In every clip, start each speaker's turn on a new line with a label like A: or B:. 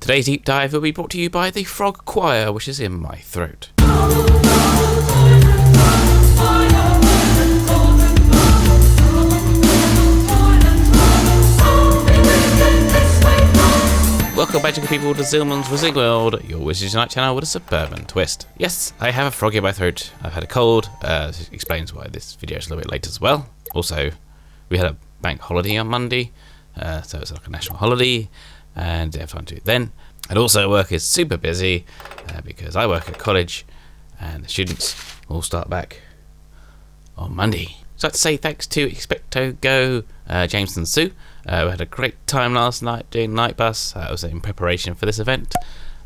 A: Today's deep dive will be brought to you by the frog choir, which is in my throat. Welcome back, people, to Zealman's Wizarding World, your Wizards Unite channel with a suburban twist. Yes, I have a frog in my throat. I've had a cold. This explains why this video is a little bit late as well. Also, we had a bank holiday on Monday, so it's like a national holiday, and I have time to do it then. And also, work is super busy because I work at college, and the students all start back on Monday. So I'd like to say thanks to XpectoGo, James and Sue. We had a great time last night doing Night Bus. That was in preparation for this event,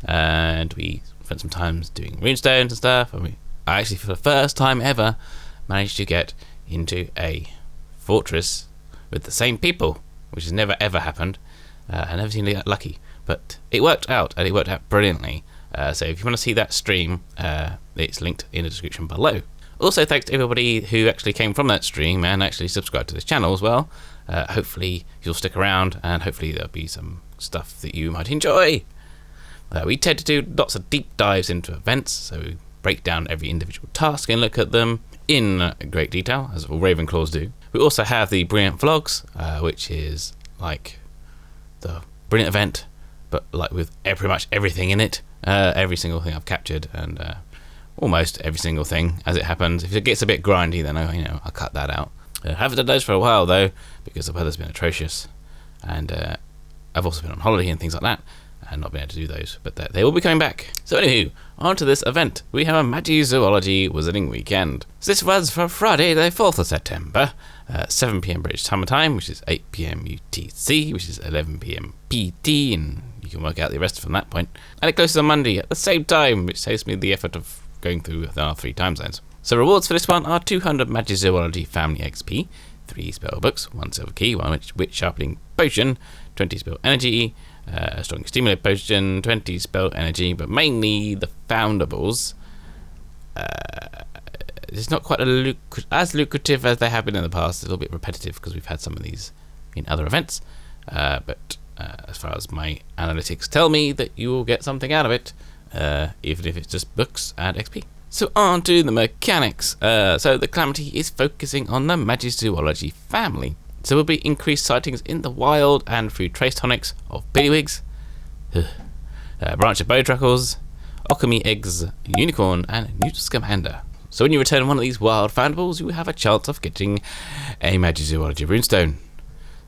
A: and we spent some time doing runestones and stuff. And I actually, for the first time ever, managed to get into a fortress with the same people, which has never ever happened. I never seen that lucky, but it worked out, and it worked out brilliantly. So if you want to see that stream, it's linked in the description below. Also, thanks to everybody who actually came from that stream and actually subscribed to this channel as well. Hopefully you'll stick around, and hopefully there'll be some stuff that you might enjoy. We tend to do lots of deep dives into events, so we break down every individual task and look at them in great detail, as all Ravenclaws do. We also have the Brilliant Vlogs, which is like the Brilliant event, but like with pretty much everything in it. Every single thing I've captured, and almost every single thing as it happens. If it gets a bit grindy, then I'll cut that out. I haven't done those for a while though, because the weather's been atrocious, and I've also been on holiday and things like that, and not been able to do those, but they will be coming back. So anywho, on to this event. We have a Magizoology Wizarding Weekend. So this runs from Friday the 4th of September, 7 PM British Summer Time, which is 8 PM UTC, which is 11 PM PT, and you can work out the rest from that point. And it closes on Monday at the same time, which saves me the effort of going through our 3 time zones. So rewards for this one are 200 Magizoology Family XP, 3 spell books, 1 silver key, 1 witch sharpening potion, 20 spell energy, a strong stimulate potion, 20 spell energy, but mainly the foundables. It's not quite as lucrative as they have been in the past. It's a little bit repetitive because we've had some of these in other events, but as far as my analytics tell me, that you will get something out of it, even if it's just books and XP. So on to the mechanics. So the Calamity is focusing on the Magizoology family. So will be increased sightings in the wild and through trace tonics of Billywhigs, Branch of Bowtruckles, Alchemy Eggs, Unicorn, and Newt Scamander. So when you return one of these wild foundables, you will have a chance of getting a Magizoology runestone.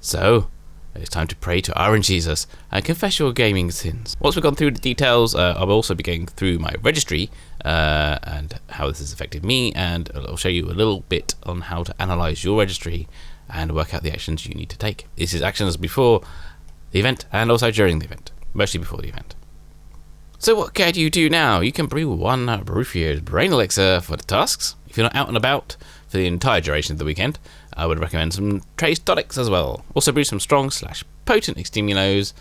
A: So it's time to pray to Iron Jesus and confess your gaming sins. Once we've gone through the details, I'll also be going through my registry and how this has affected me, and I'll show you a little bit on how to analyze your registry and work out the actions you need to take. This is actions before the event and also during the event, mostly before the event. So what can you do now? You can brew 1 Brufio's Brain Elixir for the tasks. If you're not out and about for the entire duration of the weekend, I would recommend some trace tonics as well. Also brew some strong / potent extimulos,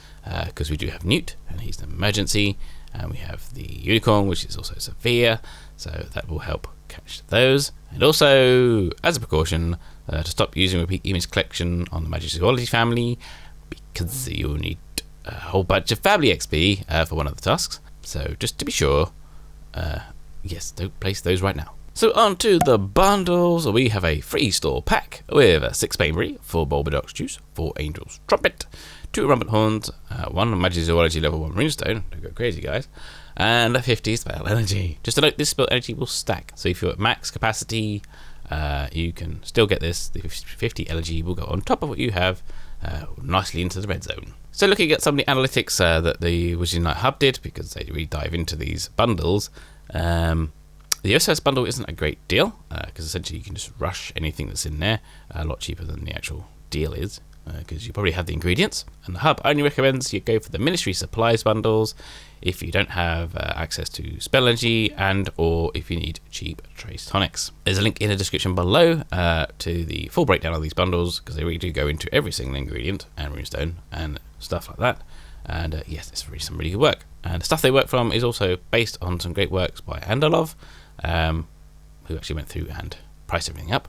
A: because we do have Newt, and he's an emergency, and we have the Unicorn, which is also severe, so that will help catch those. And also, as a precaution, to stop using repeat image collection on the Magizoology family, because you'll need a whole bunch of family XP for one of the tasks. So just to be sure, yes, don't place those right now. So on to the bundles. We have a free store pack with 6 Baneberry, 4 Bulbadox Juice, 4 Angel's Trumpet, 2 Rumpet Horns, 1 Magizoology level 1 runestone, don't go crazy guys, and 50 spell energy. Just to note, this spell energy will stack, so if you're at max capacity, you can still get this. The 50 energy will go on top of what you have, nicely into the red zone. So looking at some of the analytics that the Wizarding Unite Hub did, because they really dive into these bundles, the OSS bundle isn't a great deal, because essentially you can just rush anything that's in there, a lot cheaper than the actual deal is, because you probably have the ingredients. And the Hub only recommends you go for the Ministry Supplies bundles if you don't have access to spell energy, and or if you need cheap trace tonics. There's a link in the description below to the full breakdown of these bundles, because they really do go into every single ingredient and runestone and stuff like that. And yes, it's really some really good work. And the stuff they work from is also based on some great works by Andalov, who actually went through and priced everything up.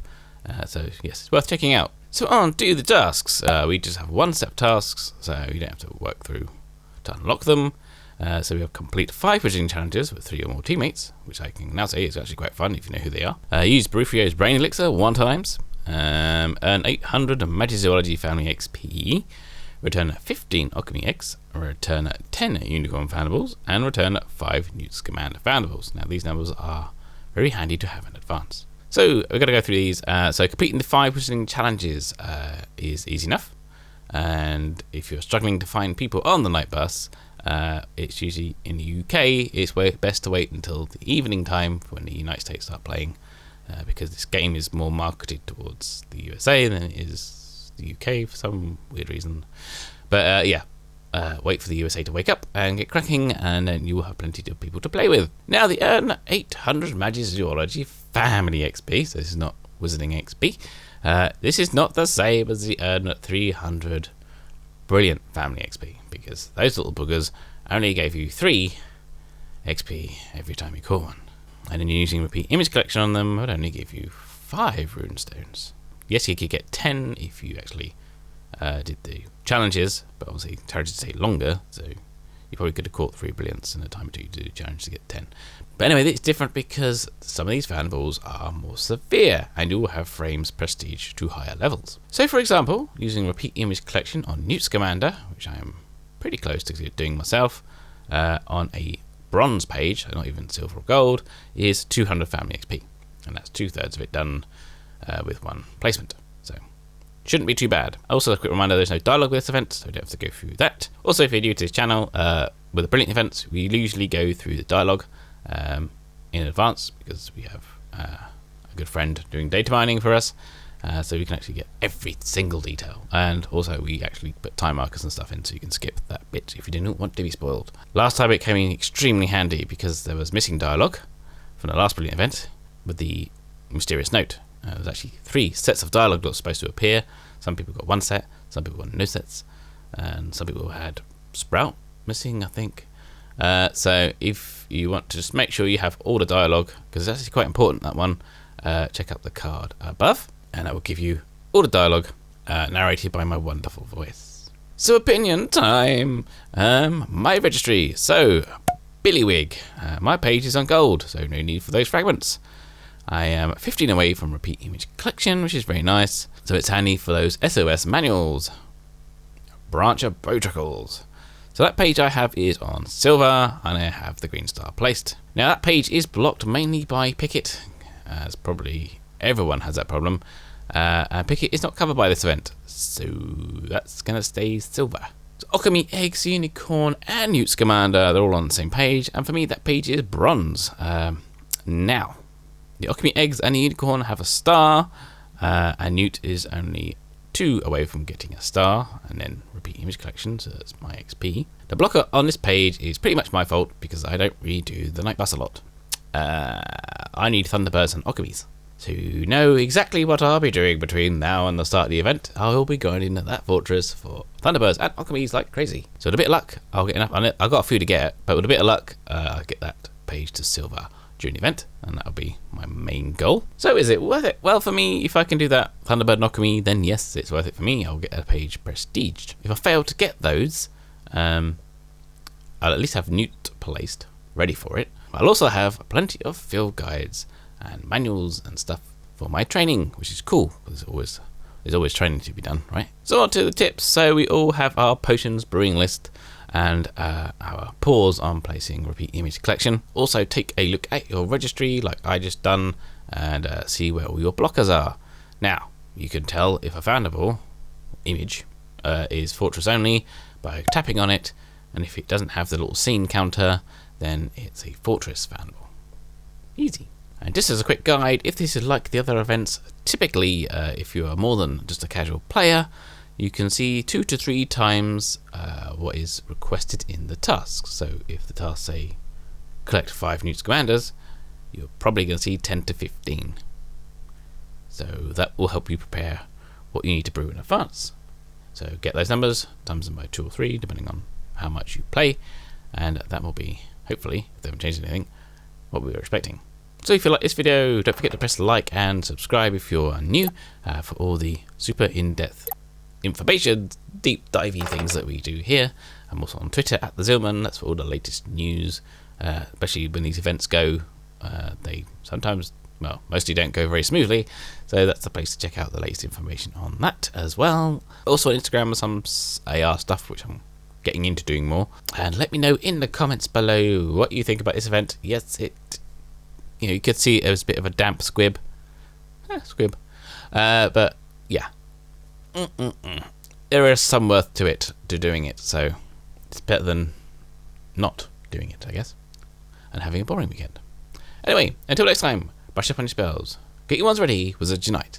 A: So yes, it's worth checking out. So on to the tasks. We just have 1-step tasks, so you don't have to work through to unlock them. So we have complete 5 positioning challenges with 3 or more teammates, which I can now say is actually quite fun if you know who they are. Use Brufrio's Brain Elixir 1 times. Earn 800 Magizoology Family XP. Return 15 Alchemy Eggs. Return 10 Unicorn Foundables. And return 5 Newt Scamander Foundables. Now these numbers are very handy to have in advance. So we're going to go through these. So completing the 5 positioning challenges is easy enough. And if you're struggling to find people on the night bus, it's usually in the UK, it's best to wait until the evening time when the United States start playing, because this game is more marketed towards the USA than it is the UK for some weird reason. But wait for the USA to wake up and get cracking, and then you will have plenty of people to play with. Now, the earn 800 Magizoology Family XP, so this is not Wizarding XP. This is not the same as the earn 300 Brilliant Family XP, because those little boogers only gave you 3 XP every time you caught one. And then using repeat image collection on them would only give you 5 runestones. Yes, you could get 10 if you actually did the challenges, but obviously challenges take longer, so you probably could have caught 3 brilliants in a time or two to do the challenge to get 10. But anyway, it's different because some of these Foundables are more severe, and you will have frames prestige to higher levels. So for example, using repeat image collection on Newt Scamander, which I am pretty close to doing myself, on a bronze page, not even silver or gold, is 200 family XP. And that's 2/3 of it done with 1 placement. So shouldn't be too bad. Also, a quick reminder, there's no dialogue with this event, so you don't have to go through that. Also, if you're new to this channel, with the brilliant events, we usually go through the dialogue in advance, because we have a good friend doing data mining for us, so we can actually get every single detail. And also we actually put time markers and stuff in, so you can skip that bit if you do not want to be spoiled. Last time it came in extremely handy because there was missing dialogue from the last brilliant event with the mysterious note. There was actually 3 sets of dialogue that was supposed to appear. Some people got 1 set, some people got no sets, and some people had Sprout missing, I think. So if you want to just make sure you have all the dialogue, because it's actually quite important, that one, check out the card above, and that will give you all the dialogue narrated by my wonderful voice. So opinion time. My registry. So Billywig. My page is on gold, so no need for those fragments. I am 15 away from repeat image collection, which is very nice, so it's handy for those SOS manuals. Brancher Bowtruckles. So that page I have is on silver, and I have the green star placed. Now that page is blocked mainly by Picket, as probably everyone has that problem, and Picket is not covered by this event, so that's going to stay silver. So Alchemy Eggs, Unicorn, and Newt Scamander, they're all on the same page, and for me that page is bronze. Now, the Alchemy Eggs and the Unicorn have a star, and Newt is only 2 away from getting a star, and then repeat image collection, so that's my XP. The blocker on this page is pretty much my fault because I don't really do the night bus a lot. I need Thunderbirds and Alchemies. To know exactly what I'll be doing between now and the start of the event, I'll be going into that fortress for Thunderbirds and Alchemies like crazy. So with a bit of luck, I'll get enough. I've got a few to get, but with a bit of luck, I'll get that page to silver during the event, and that'll be my main goal. So is it worth it? Well, for me, if I can do that Thunderbird and Alchemy, then yes, it's worth it for me. I'll get a page prestiged. If I fail to get those, I'll at least have Newt placed, ready for it. I'll also have plenty of field guides and manuals and stuff for my training, which is cool, because there's always training to be done, right? So on to the tips. So we all have our potions brewing list and our pause on placing repeat image collection. Also take a look at your registry like I just done, and see where all your blockers are. Now you can tell if a foundable image is fortress only by tapping on it, and if it doesn't have the little scene counter, then it's a fortress foundable. Easy. And just as a quick guide, if this is like the other events, typically if you are more than just a casual player, you can see 2 to 3 times what is requested in the tasks. So if the tasks say collect 5 Newt Scamanders, you're probably going to see 10 to 15. So that will help you prepare what you need to brew in advance. So get those numbers, times them by 2 or 3, depending on how much you play, and that will be, hopefully, if they haven't changed anything, what we were expecting. So if you like this video, don't forget to press like and subscribe if you're new for all the super in-depth information, deep divey things that we do here. I'm also on Twitter at the Zealman. That's for all the latest news, especially when these events go. They sometimes, well, mostly don't go very smoothly, so that's the place to check out the latest information on that as well. Also on Instagram with some AR stuff, which I'm getting into doing more. And let me know in the comments below what you think about this event. Yes, you could see it was a bit of a damp squib. But yeah. There is some worth to it, to doing it, so it's better than not doing it, I guess, and having a boring weekend. Anyway, until next time, brush up on your spells, get your ones ready, Wizards Unite.